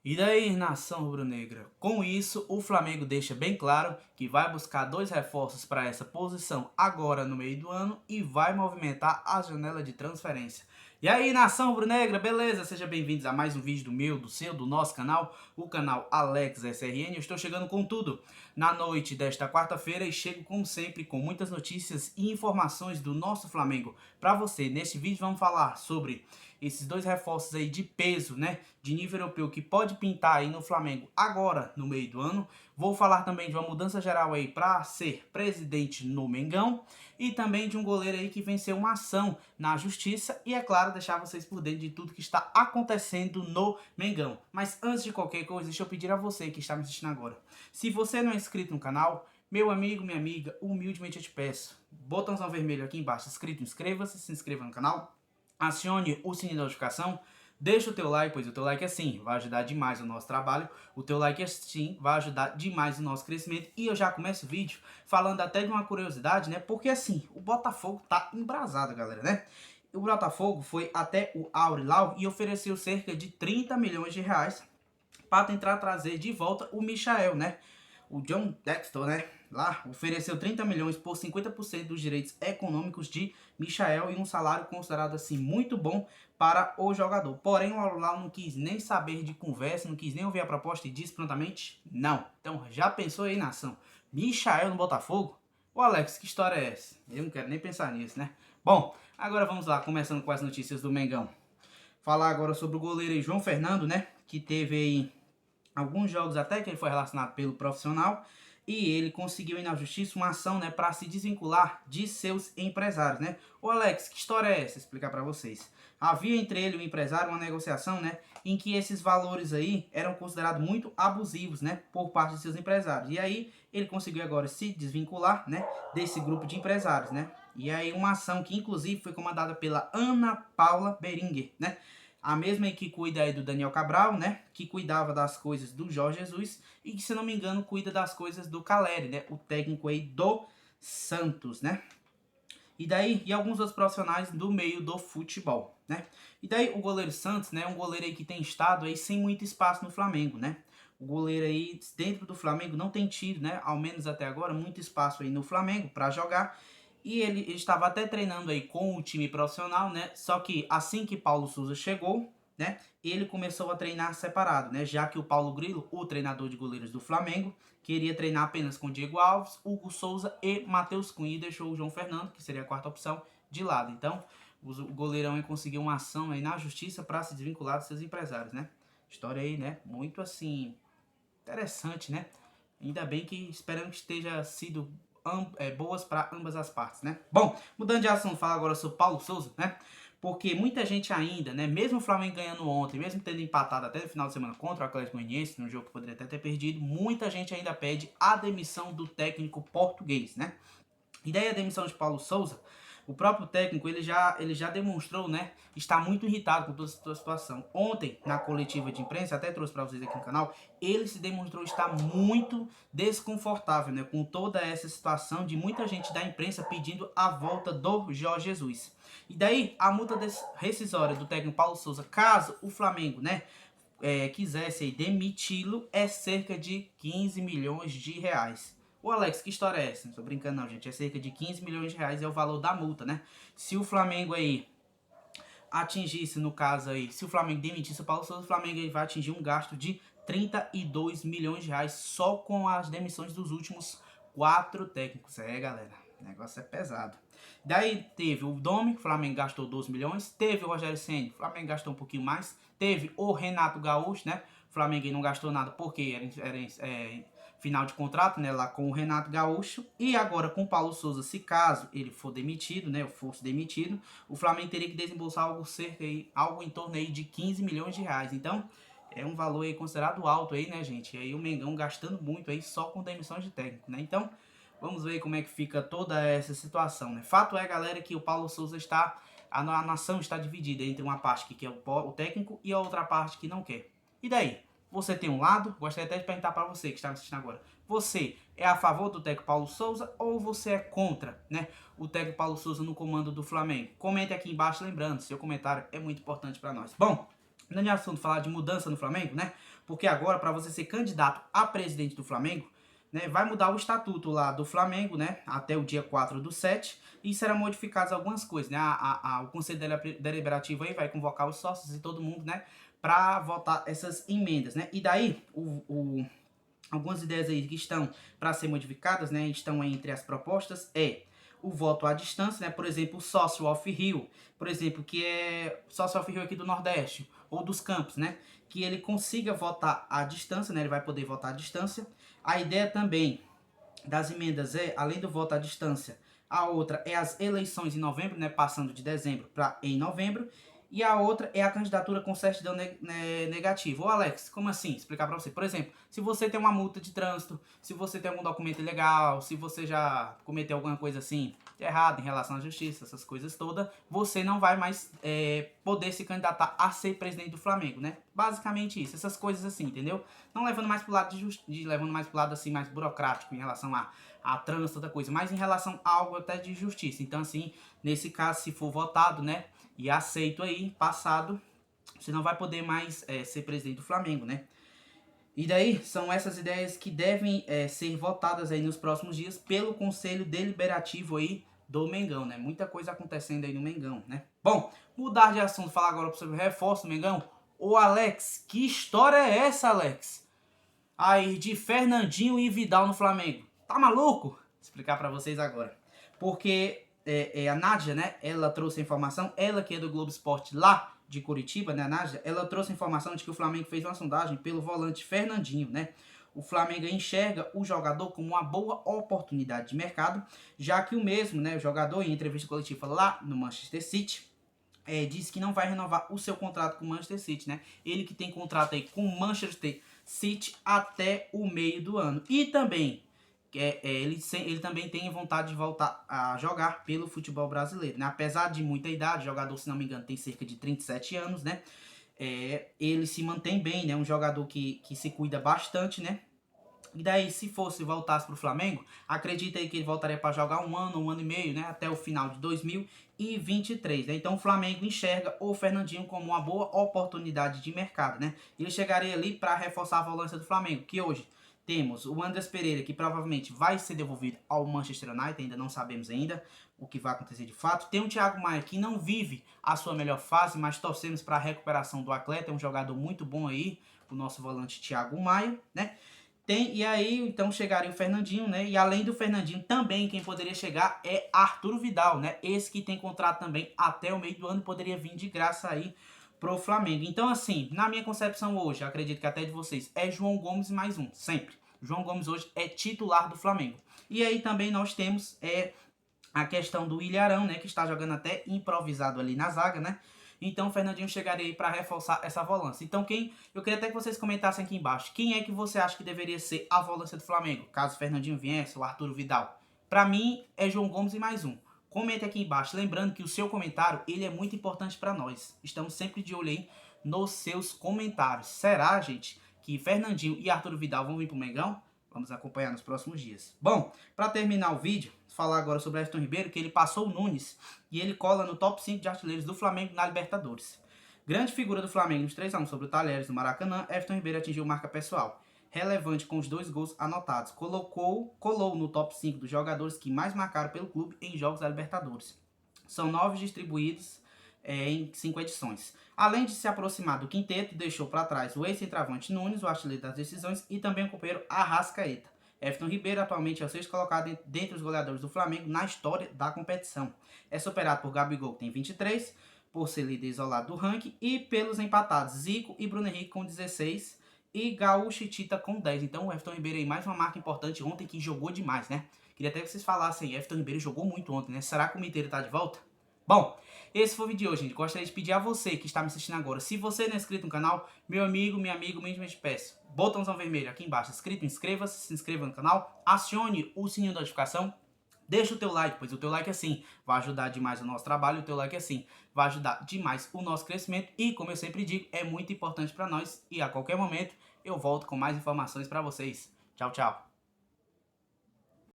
E daí, nação rubro-negra? Com isso, o Flamengo deixa bem claro que vai buscar dois reforços para essa posição agora no meio do ano e vai movimentar a janela de transferência. E aí, nação rubro-negra, beleza? Sejam bem-vindos a mais um vídeo do meu, do seu, do nosso canal, o canal Alex SRN. Eu estou chegando com tudo na noite desta quarta-feira e chego, como sempre, com muitas notícias e informações do nosso Flamengo para você. Neste vídeo vamos falar sobre esses dois reforços aí de peso, né, de nível europeu que pode pintar aí no Flamengo agora no meio do ano. Vou falar também de uma mudança geral aí para ser presidente no Mengão e também de um goleiro aí que venceu uma ação na justiça e, é claro, deixar vocês por dentro de tudo que está acontecendo no Mengão. Mas antes de qualquer coisa, deixa eu pedir a você que está me assistindo agora, se você não é inscrito no canal, meu amigo, minha amiga, humildemente eu te peço, botãozão vermelho aqui embaixo escrito inscreva-se, se inscreva no canal, acione o sininho de notificação, deixa o teu like, pois o teu like assim vai ajudar demais o nosso trabalho, o teu like assim vai ajudar demais o nosso crescimento. E eu já começo o vídeo falando até de uma curiosidade, né? Porque assim, o Botafogo tá embrasado, galera, né? O Botafogo foi até o Al-Hilal e ofereceu cerca de 30 milhões de reais para tentar trazer de volta o Michael, né? O John Textor, né? Lá ofereceu 30 milhões por 50% dos direitos econômicos de Michael e um salário considerado assim muito bom para o jogador. Porém, o Al-Hilal não quis nem saber de conversa, não quis nem ouvir a proposta e disse prontamente não. Então, já pensou aí, nação? Michael no Botafogo? Ô Alex, que história é essa? Eu não quero nem pensar nisso, né? Bom, agora vamos lá, começando com as notícias do Mengão. Falar agora sobre o goleiro João Fernando, né? Que teve aí alguns jogos até que ele foi relacionado pelo profissional e ele conseguiu ir na justiça uma ação, né, para se desvincular de seus empresários, né? Ô Alex, que história é essa? Explicar para vocês. Havia entre ele e o empresário uma negociação, né, em que esses valores aí eram considerados muito abusivos, né, por parte de seus empresários. E aí ele conseguiu agora se desvincular, né, desse grupo de empresários, né? E aí uma ação que inclusive foi comandada pela Ana Paula Beringer, né? A mesma que cuida aí do Daniel Cabral, né? Que cuidava das coisas do Jorge Jesus e que, se não me engano, cuida das coisas do Caleri, né? O técnico aí do Santos, né? E daí, e alguns outros profissionais do meio do futebol, né? E daí, o goleiro Santos, né? Um goleiro aí que tem estado aí sem muito espaço no Flamengo, né? O goleiro aí dentro do Flamengo não tem tido, né? Ao menos até agora, muito espaço aí no Flamengo para jogar. E ele estava até treinando aí com o time profissional, né? Só que assim que Paulo Souza chegou, né? Ele começou a treinar separado, né? Já que o Paulo Grilo, o treinador de goleiros do Flamengo, queria treinar apenas com Diego Alves, Hugo Souza e Matheus Cunha e deixou o João Fernando, que seria a quarta opção, de lado. Então, o goleirão aí conseguiu uma ação aí na justiça para se desvincular dos seus empresários, né? História aí, né? Muito assim interessante, né? Ainda bem que esperamos que esteja sido boas para ambas as partes, né? Bom, mudando de assunto, falar agora sobre Paulo Souza, né? Porque muita gente ainda, né? Mesmo o Flamengo ganhando ontem, mesmo tendo empatado até o final de semana contra o Atlético Goianiense, num jogo que poderia até ter perdido, muita gente ainda pede a demissão do técnico português, né? E daí a demissão de Paulo Souza, o próprio técnico ele já demonstrou, né, estar muito irritado com toda essa situação. Ontem, na coletiva de imprensa, até trouxe para vocês aqui no canal, ele se demonstrou estar muito desconfortável, né, com toda essa situação de muita gente da imprensa pedindo a volta do Jorge Jesus. E daí a multa rescisória do técnico Paulo Souza, caso o Flamengo, né, quisesse demiti-lo, é cerca de 15 milhões de reais. Ô Alex, que história é essa? Não tô brincando não, gente. É cerca de 15 milhões de reais é o valor da multa, né? Se o Flamengo aí atingisse, no caso aí, se o Flamengo demitisse o Paulo Souza, o Flamengo aí vai atingir um gasto de 32 milhões de reais só com as demissões dos últimos 4 técnicos. É, galera, o negócio é pesado. Daí teve o Domi, o Flamengo gastou 12 milhões. Teve o Rogério Ceni, o Flamengo gastou um pouquinho mais. Teve o Renato Gaúcho, né? O Flamengo não gastou nada porque era final de contrato, né, lá com o Renato Gaúcho. E agora com o Paulo Souza, se caso ele for demitido, né, fosse demitido, o Flamengo teria que desembolsar algo em torno aí de 15 milhões de reais. Então, é um valor aí considerado alto aí, né, gente? E aí o Mengão gastando muito aí só com demissões de técnico, né? Então, vamos ver como é que fica toda essa situação, né? Fato é, galera, que o Paulo Souza a nação está dividida entre uma parte que quer o técnico e a outra parte que não quer. E daí? Você tem um lado? Gostaria até de perguntar para você que está me assistindo agora. Você é a favor do técnico Paulo Souza ou você é contra, né, o técnico Paulo Souza no comando do Flamengo? Comente aqui embaixo, lembrando, seu comentário é muito importante para nós. Bom, Não é assunto falar de mudança no Flamengo, né? Porque agora, para você ser candidato a presidente do Flamengo, né, vai mudar o estatuto lá do Flamengo, né? Até o dia 4/7. E serão modificadas algumas coisas, né? O Conselho Deliberativo aí vai convocar os sócios e todo mundo, né? Para votar essas emendas, né? E daí, algumas ideias aí que estão para ser modificadas, né, estão entre as propostas, o voto à distância, né, por exemplo, o sócio off-Rio, por exemplo, que é sócio off-Rio aqui do Nordeste, ou dos campos, né, que ele consiga votar à distância, né, ele vai poder votar à distância. A ideia também das emendas além do voto à distância, a outra é as eleições em novembro, né, passando de dezembro para em novembro, e a outra é a candidatura com certidão negativa. Ô Alex, como assim? Explicar para você. Por exemplo, se você tem uma multa de trânsito, se você tem algum documento ilegal, se você já cometeu alguma coisa assim errada em relação à justiça, essas coisas todas, você não vai mais poder se candidatar a ser presidente do Flamengo, né? Basicamente isso, essas coisas assim, entendeu? Não levando mais pro lado levando mais pro lado assim mais burocrático em relação a trânsito, outra coisa, mas em relação a algo até de justiça. Então assim, nesse caso, se for votado, né, e aceito aí, passado, você não vai poder mais ser presidente do Flamengo, né? E daí, são essas ideias que devem ser votadas aí nos próximos dias pelo Conselho Deliberativo aí do Mengão, né? Muita coisa acontecendo aí no Mengão, né? Bom, mudar de assunto, falar agora sobre o reforço do Mengão. Ô Alex, que história é essa, Alex? Aí, de Fernandinho e Vidal no Flamengo. Tá maluco? Vou explicar pra vocês agora. Porque a Nádia, né, ela trouxe a informação, ela que é do Globo Esporte lá de Curitiba, né, a Nádia, ela trouxe a informação de que o Flamengo fez uma sondagem pelo volante Fernandinho, né. O Flamengo enxerga o jogador como uma boa oportunidade de mercado, já que o mesmo, né, o jogador, em entrevista coletiva lá no Manchester City, disse que não vai renovar o seu contrato com o Manchester City, né? Ele que tem contrato aí com o Manchester City até o meio do ano. E também ele também tem vontade de voltar a jogar pelo futebol brasileiro, né? Apesar de muita idade, o jogador, se não me engano, tem cerca de 37 anos, né? Ele se mantém bem, né? Um jogador que se cuida bastante, né? E daí, se voltasse para o Flamengo, acredita aí que ele voltaria para jogar um ano e meio, né? Até o final de 2023, né? Então o Flamengo enxerga o Fernandinho como uma boa oportunidade de mercado, né? Ele chegaria ali para reforçar a volância do Flamengo, que hoje temos o Andrés Pereira, que provavelmente vai ser devolvido ao Manchester United, ainda não sabemos ainda o que vai acontecer de fato. Tem o Thiago Maia, que não vive a sua melhor fase, mas torcemos para a recuperação do atleta, é um jogador muito bom aí, o nosso volante Thiago Maia, né? E aí, então, chegaria o Fernandinho, né? E além do Fernandinho, também quem poderia chegar é Arthur Vidal, né? Esse que tem contrato também até o meio do ano, poderia vir de graça aí pro Flamengo. Então, assim, na minha concepção hoje, acredito que até de vocês, é João Gomes mais um, sempre. João Gomes hoje é titular do Flamengo. E aí também nós temos a questão do Ilharão, né? Que está jogando até improvisado ali na zaga, né? Então o Fernandinho chegaria aí para reforçar essa volância. Então eu queria até que vocês comentassem aqui embaixo. Quem é que você acha que deveria ser a volância do Flamengo? Caso o Fernandinho viesse, o Arthur Vidal. Para mim é João Gomes e mais um. Comente aqui embaixo. Lembrando que o seu comentário ele é muito importante para nós. Estamos sempre de olho aí nos seus comentários. Será, gente, que Fernandinho e Arthur Vidal vão vir pro Mengão? Vamos acompanhar nos próximos dias. Bom, para terminar o vídeo, falar agora sobre Everton Ribeiro, que ele passou o Nunes e ele cola no top 5 de artilheiros do Flamengo na Libertadores. Grande figura do Flamengo nos 3-1 sobre o Talheres do Maracanã, Everton Ribeiro atingiu marca pessoal relevante com os 2 gols anotados. Colou no top 5 dos jogadores que mais marcaram pelo clube em jogos da Libertadores. São 9 distribuídos em 5 edições. Além de se aproximar do quinteto, deixou para trás o ex-centroavante Nunes, o artilheiro das decisões, e também o companheiro Arrascaeta. Everton Ribeiro atualmente é o 6º colocado dentre os goleadores do Flamengo na história da competição. É superado por Gabigol, que tem 23, por ser líder isolado do ranking, e pelos empatados Zico e Bruno Henrique com 16 e Gaúcho e Tita com 10. Então o Everton Ribeiro aí mais uma marca importante ontem, que jogou demais, né? Queria até que vocês falassem, Everton Ribeiro jogou muito ontem, né? Será que o Miteiro tá de volta? Bom, esse foi o vídeo de hoje, gente. Gostaria de pedir a você que está me assistindo agora, se você não é inscrito no canal, meu amigo, minha amiga, mesmo te peço, botãozão vermelho aqui embaixo, inscrito, inscreva-se, se inscreva no canal, acione o sininho de notificação, deixa o teu like, pois o teu like assim vai ajudar demais o nosso trabalho, o teu like assim vai ajudar demais o nosso crescimento e, como eu sempre digo, é muito importante para nós e a qualquer momento eu volto com mais informações para vocês. Tchau, tchau.